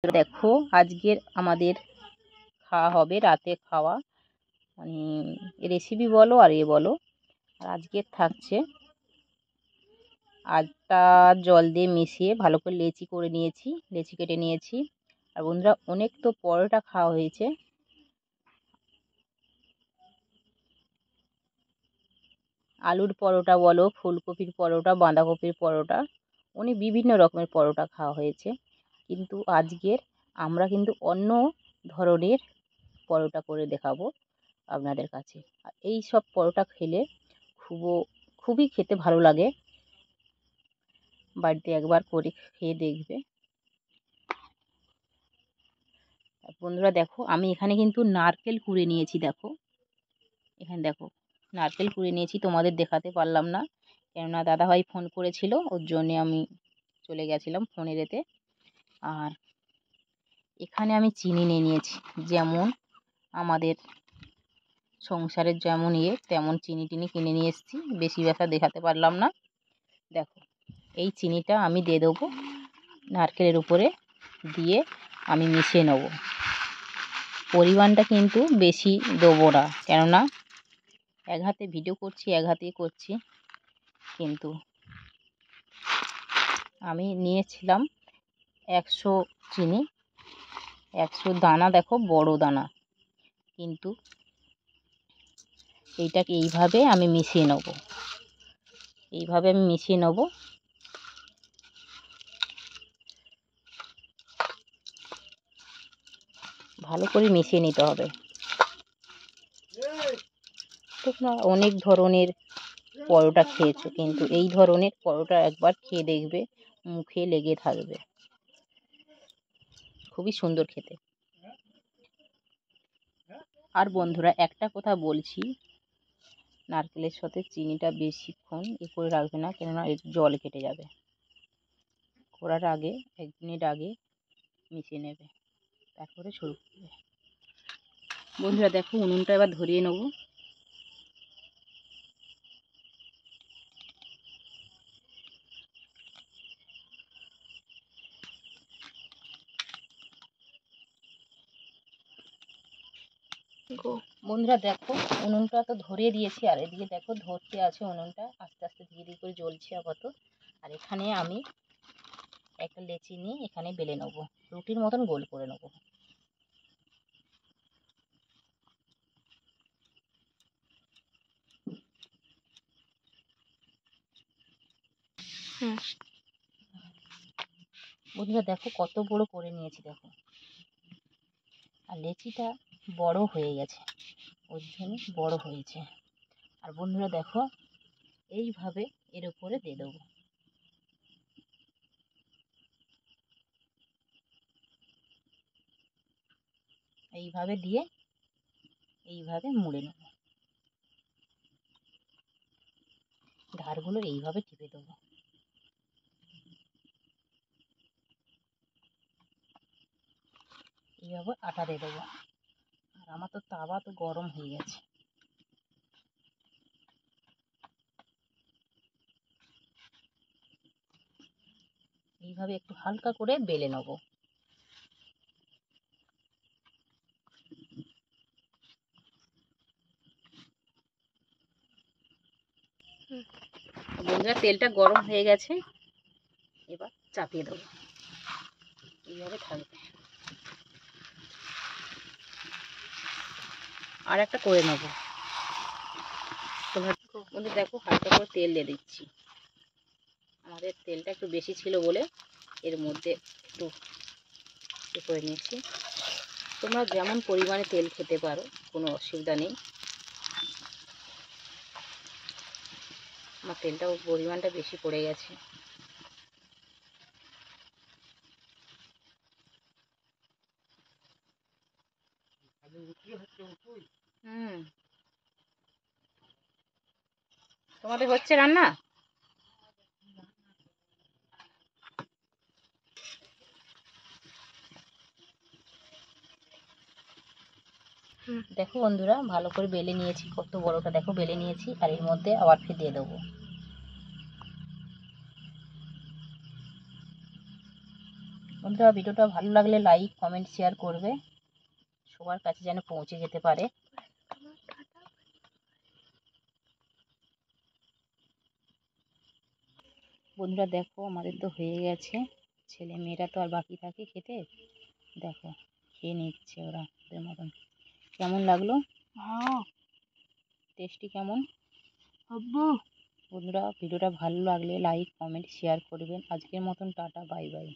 দেখো আজকের আমাদের খাওয়া হবে, রাতে খাওয়া মানে রেসিপি বলো আর বলো। আর আজকের থাকছে আটা জল দিয়ে মিশিয়ে ভালো করে লেচি করে নিয়েছি, লেচি কেটে নিয়েছি। আর বন্ধুরা অনেক তো পরোটা খাওয়া হয়েছে, আলুর পরোটা বলো, ফুলকপির পরোটা, বাঁধাকপির পরোটা, অনেক বিভিন্ন রকমের পরোটা খাওয়া হয়েছে। কিন্তু আজকের আমরা কিন্তু অন্য ধরনের পরোটা করে দেখাবো আপনাদের কাছে। আর এই সব পরোটা খেলে খুবই খেতে ভালো লাগে, বাড়িতে একবার করে খেয়ে দেখবে। বন্ধুরা দেখো আমি এখানে কিন্তু নারকেল কুড়ে নিয়েছি, দেখো এখানে দেখো নারকেল কুড়ে নিয়েছি, তোমাদের দেখাতে পারলাম না কেননা দাদাভাই ফোন করেছিল, ওর জন্যে আমি চলে গেছিলাম ফোনের এতে। আর এখানে আমি চিনি নিয়ে নিয়েছি, যেমন আমাদের সংসারের যেমন তেমন চিনি টিনি কিনে নিয়ে এসেছি, বেশি ব্যথা দেখাতে পারলাম না। দেখো এই চিনিটা আমি দিয়ে দেবো নারকেলের উপরে, দিয়ে আমি মিশিয়ে নেব। পরিমাণটা কিন্তু বেশি দেবো না, কেননা এক হাতে ভিডিও করছি, এক হাতেই করছি। কিন্তু আমি নিয়েছিলাম 100 চিনি, 100 দানা, দেখো বড় দানা। কিন্তু এইটাকে এইভাবে আমি মিশিয়ে নেব, এইভাবে আমি মিশিয়ে নেব। ভালো করে মিশিয়ে নিতে হবে। তোমরা অনেক ধরনের পরোটা খেয়েছো, কিন্তু এই ধরনের পরোটা একবার খেয়ে দেখবে, মুখে লেগে থাকবে, খুবই সুন্দর খেতে। আর বন্ধুরা একটা কথা বলছি, নারকেলের সাথে চিনিটা বেশিক্ষণ করে রাখবে না, কেননা এর জল কেটে যাবে। করার আগে 1 মিনিট আগে মিশিয়ে নেবে, তারপরে শুরু করবে। বন্ধুরা দেখো উনুনটা এবার ধরিয়ে নেব। বন্ধুরা দেখো উনুনটা তো ধরিয়ে দিয়েছি, আর এদিকে দেখো ধরতে আছে উনুনটা, আস্তে আস্তে ধীরে ধীরে করে জ্বলছে আপাতত। আর এখানে আমি একটা লেচি নিয়ে এখানে বেলে নেব, রুটির মতন গোল করে নেব। বন্ধুরা দেখো কত বড় করে নিয়েছি, দেখো। আর লেচিটা বড় হয়ে গেছে, ওর জন্য বড় হয়েছে। আর বন্ধুরা দেখো এইভাবে এর উপরে দিয়ে দেবো। এইভাবে দিয়ে এইভাবে মুড়ে নেব, ধারগুলো এইভাবে টিপে দেবো। এইভাবে আটা দিয়ে দেবো। আর আমার তো তাওয়া তো গরম হয়ে গেছে। এইভাবে একটু হালকা করে বেলে নেব। বন্ধুরা তেলটা গরম হয়ে গেছে, এবার চাপিয়ে দেবো, এইভাবে থাকবে। আর একটা করে নেব। তোমরা বন্ধু দেখো হালকা করে তেল দিয়ে দিচ্ছি, আমাদের তেলটা একটু বেশি ছিল বলে এর মধ্যে একটু করে নিয়েছি। তোমরা যেমন পরিমাণে তেল খেতে পারো, কোনো অসুবিধা নেই। আমার তেলটাও পরিমাণটা বেশি পড়ে গেছে। তোমাদের হচ্ছে রান্না? দেখো বন্ধুরা ভালো করে বেলে নিয়েছি, কত বড়টা দেখো বেলে নিয়েছি। আর এর মধ্যে আবার ফির দিয়ে দেবো। বন্ধুরা ভিডিওটা ভালো লাগলে লাইক কমেন্ট শেয়ার করবে, সবার কাছে যেন পৌঁছে যেতে পারে। বন্ধুরা দেখো আমাদের তো হয়ে গেছে, ছেলে মেয়েরা তো আর বাকি থাকে খেতে, দেখো খেয়ে নিচ্ছে ওরা ওদের মতন। কেমন লাগলো? টেস্টি কেমন? বন্ধুরা ভিডিওটা ভালো লাগলে লাইক কমেন্ট শেয়ার করবেন। আজকের মতন টাটা, বাই বাই।